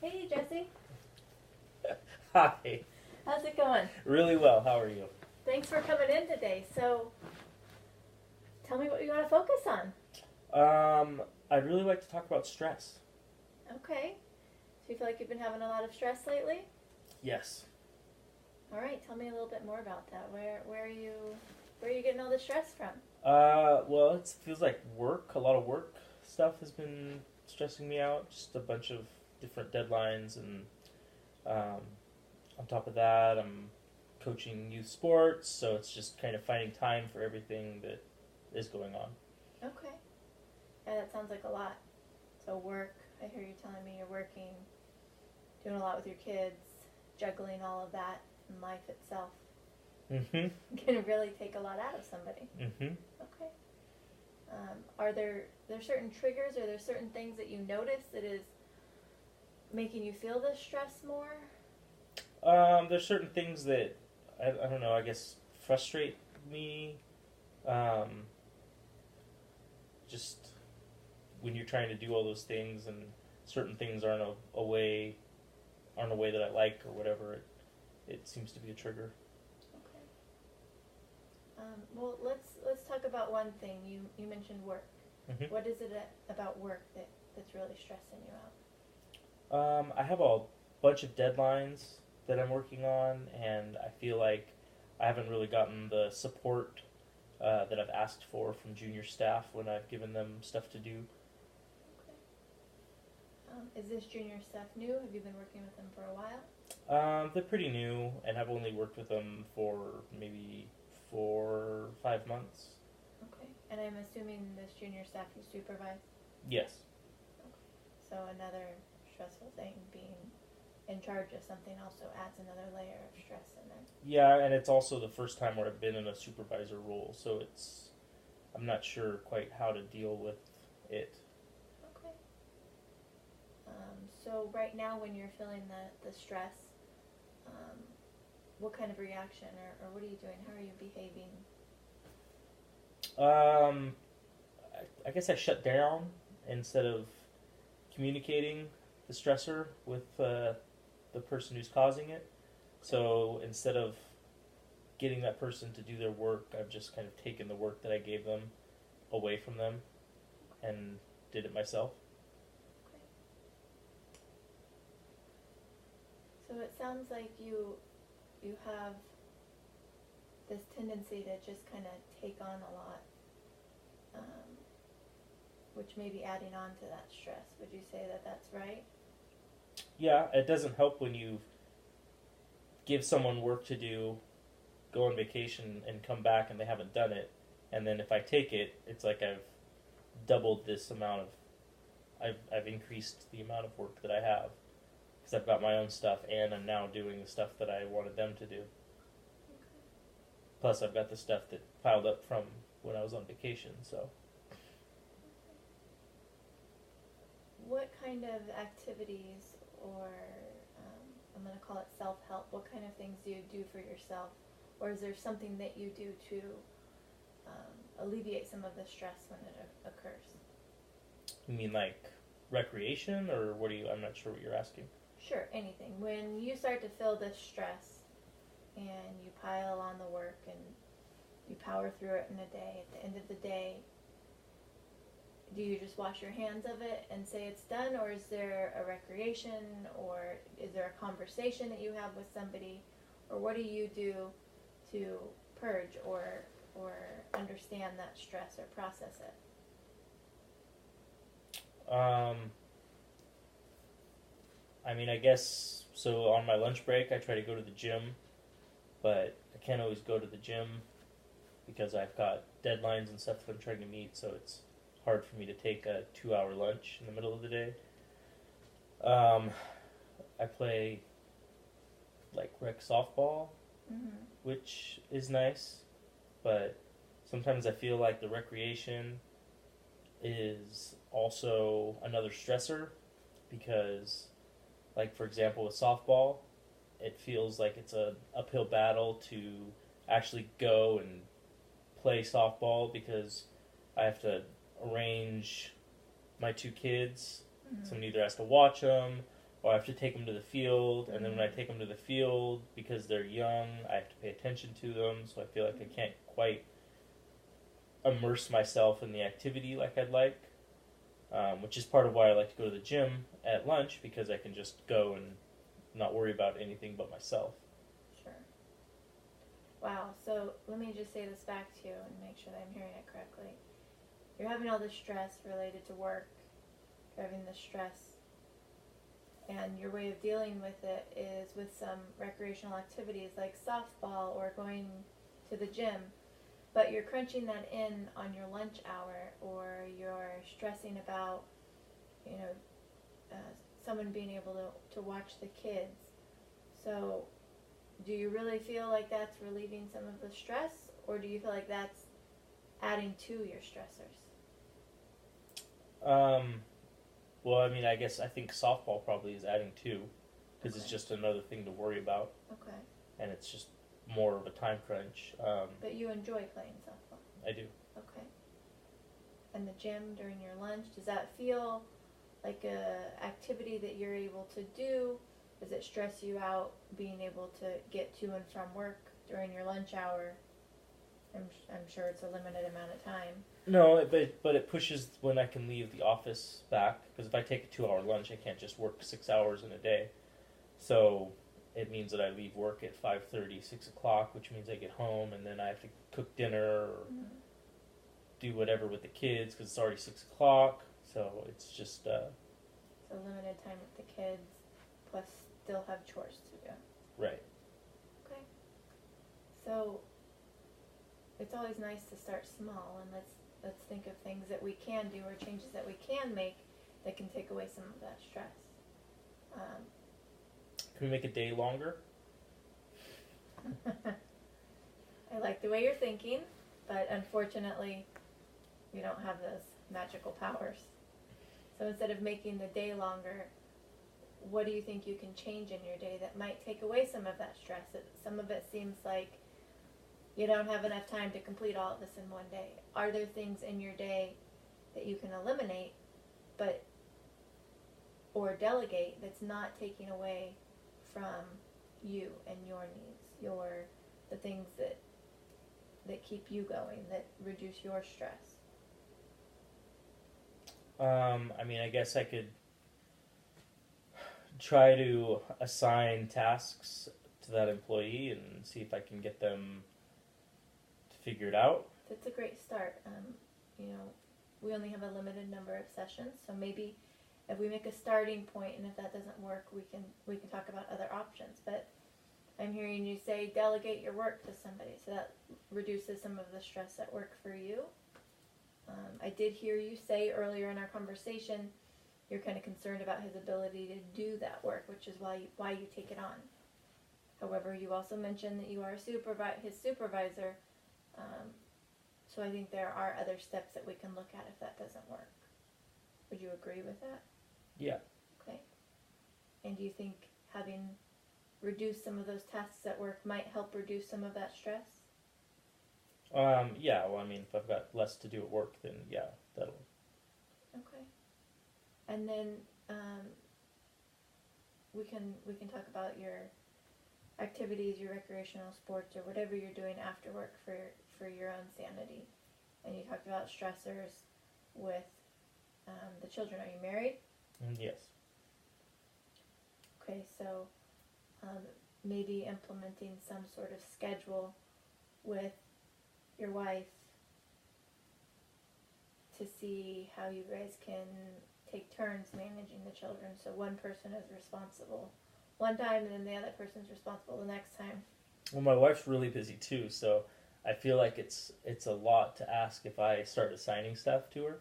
Hey, Jesse. Hi. How's it going? Really well. How are you? Thanks for coming in today. So, tell me what you want to focus on. I'd really like to talk about stress. Okay. So you feel like you've been having a lot of stress lately? Yes. All right. Tell me a little bit more about that. Where are you getting all the stress from? Well, it feels like work. A lot of work stuff has been stressing me out. Just a bunch of different deadlines, and on top of that, I'm coaching youth sports, so it's just kind of finding time for everything that is going on. Okay. Yeah, that sounds like a lot. So work. I hear you telling me you're working, doing a lot with your kids, juggling all of that, and life itself. Mm-hmm. Can really take a lot out of somebody. Mm-hmm. Okay. Are there certain triggers, or there certain things that you notice that is making you feel this stress more? There's certain things that I don't know. I guess frustrate me. Just when you're trying to do all those things and certain things aren't a way that I like or whatever, it seems to be a trigger. Okay. Well, let's talk about one thing. You mentioned work. Mm-hmm. What is it about work that's really stressing you out? I have a bunch of deadlines that I'm working on, and I feel like I haven't really gotten the support that I've asked for from junior staff when I've given them stuff to do. Okay. Is this junior staff new? Have you been working with them for a while? They're pretty new, and I've only worked with them for maybe 4 or 5 months. Okay. And I'm assuming this junior staff you supervise? Yes. Okay. So another stressful thing, being in charge of something also adds another layer of stress in there. Yeah, and it's also the first time where I've been in a supervisor role, so I'm not sure quite how to deal with it. Okay. So right now when you're feeling the stress, what kind of reaction or what are you doing? How are you behaving? I guess I shut down instead of communicating the stressor with the person who's causing it. So instead of getting that person to do their work, I've just kind of taken the work that I gave them away from them and did it myself. Okay. So it sounds like you have this tendency to just kind of take on a lot, which may be adding on to that stress. Would you say that that's right? Yeah, it doesn't help when you give someone work to do, go on vacation, and come back and they haven't done it. And then if I take it, it's like I've doubled this amount of, I've increased the amount of work that I have. Because I've got my own stuff and I'm now doing the stuff that I wanted them to do. Okay. Plus I've got the stuff that piled up from when I was on vacation, so. What kind of activities, or I'm going to call it self-help, what kind of things do you do for yourself? Or is there something that you do to alleviate some of the stress when it occurs? You mean like recreation, or what do you, I'm not sure what you're asking. Sure, anything. When you start to feel this stress and you pile on the work and you power through it in a day, at the end of the day, do you just wash your hands of it and say it's done, or is there a recreation, or is there a conversation that you have with somebody, or what do you do to purge or understand that stress or process it? I mean, I guess, so on my lunch break I try to go to the gym, but I can't always go to the gym because I've got deadlines and stuff that I'm trying to meet, so it's hard for me to take a 2-hour lunch in the middle of the day. I play like rec softball, which is nice, but sometimes I feel like the recreation is also another stressor because, like, for example, with softball, it feels like it's an uphill battle to actually go and play softball because I have to arrange my 2 kids. Someone either has to watch them or I have to take them to the field, and then when I take them to the field, because they're young, I have to pay attention to them, so I feel like I can't quite immerse myself in the activity like I'd like, which is part of why I like to go to the gym at lunch, because I can just go and not worry about anything but myself. Sure. Wow, so let me just say this back to you and make sure that I'm hearing it correctly. You're having all this stress related to work, you're having this stress, and your way of dealing with it is with some recreational activities like softball or going to the gym, but you're crunching that in on your lunch hour, or you're stressing about, someone being able to watch the kids. So do you really feel like that's relieving some of the stress, or do you feel like that's adding to your stressors? Well, I mean, I think softball probably is adding too, because it's just another thing to worry about. Okay. And it's just more of a time crunch. But you enjoy playing softball? I do. Okay. And the gym during your lunch, does that feel like a activity that you're able to do? Does it stress you out being able to get to and from work during your lunch hour? I'm sure it's a limited amount of time. No, but it pushes when I can leave the office back, because if I take a 2-hour lunch, I can't just work 6 hours in a day. So it means that I leave work at 5:30, 6 o'clock, which means I get home, and then I have to cook dinner or do whatever with the kids, because it's already 6 o'clock. So it's just... So limited time with the kids, plus still have chores to do. Right. Okay. So it's always nice to start small, and let's think of things that we can do or changes that we can make that can take away some of that stress. Can we make a day longer? I like the way you're thinking, but unfortunately, you don't have those magical powers. So instead of making the day longer, what do you think you can change in your day that might take away some of that stress? Some of it seems like you don't have enough time to complete all of this in one day. Are there things in your day that you can eliminate, or delegate, that's not taking away from you and your needs, the things that keep you going, that reduce your stress? I mean, I guess I could try to assign tasks to that employee and see if I can get them to figure it out. That's a great start. We only have a limited number of sessions, so maybe if we make a starting point, and if that doesn't work, we can talk about other options. But I'm hearing you say delegate your work to somebody, so that reduces some of the stress at work for you. I did hear you say earlier in our conversation you're kind of concerned about his ability to do that work, which is why you take it on. However, you also mentioned that you are his supervisor, so I think there are other steps that we can look at if that doesn't work. Would you agree with that? Yeah. Okay. And do you think having reduced some of those tasks at work might help reduce some of that stress? Yeah, well, I mean, if I've got less to do at work, then yeah, that'll... Okay. And then we can talk about your activities, your recreational sports, or whatever you're doing after work for your own sanity. And you talked about stressors with the children. Are you married? Yes. Okay, so maybe implementing some sort of schedule with your wife to see how you guys can take turns managing the children, so one person is responsible one time and then the other person's responsible the next time. Well, my wife's really busy too, so I feel like it's a lot to ask if I start assigning stuff to her.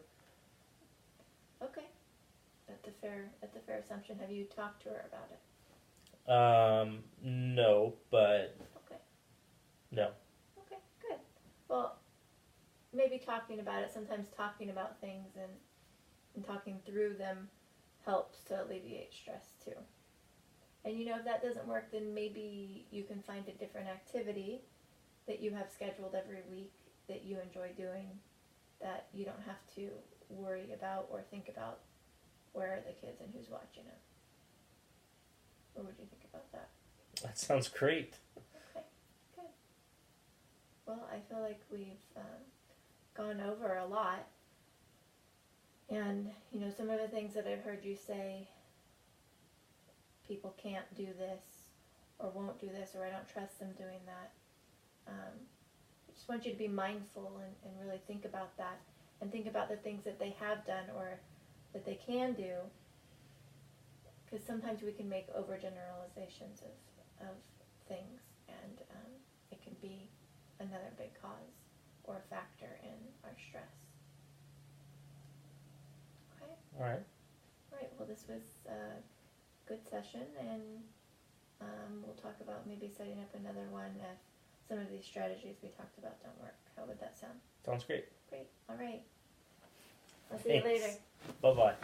Okay, that's a fair assumption. Have you talked to her about it? No, but... Okay. No. Okay, good. Well, maybe talking about it, sometimes talking about things and talking through them helps to alleviate stress too. And if that doesn't work, then maybe you can find a different activity that you have scheduled every week that you enjoy doing, that you don't have to worry about or think about where are the kids and who's watching it. What would you think about that? That sounds great. Okay, good. Well, I feel like we've gone over a lot. And, you know, some of the things that I've heard you say, people can't do this, or won't do this, or I don't trust them doing that. I just want you to be mindful and really think about that, and think about the things that they have done or that they can do, because sometimes we can make overgeneralizations of things, and it can be another big cause or a factor in our stress. Okay? All right. All right, well, this was a good session, and we'll talk about maybe setting up another one if some of these strategies we talked about don't work. How would that sound? Sounds great. Great. All right. I'll see you later. Bye-bye.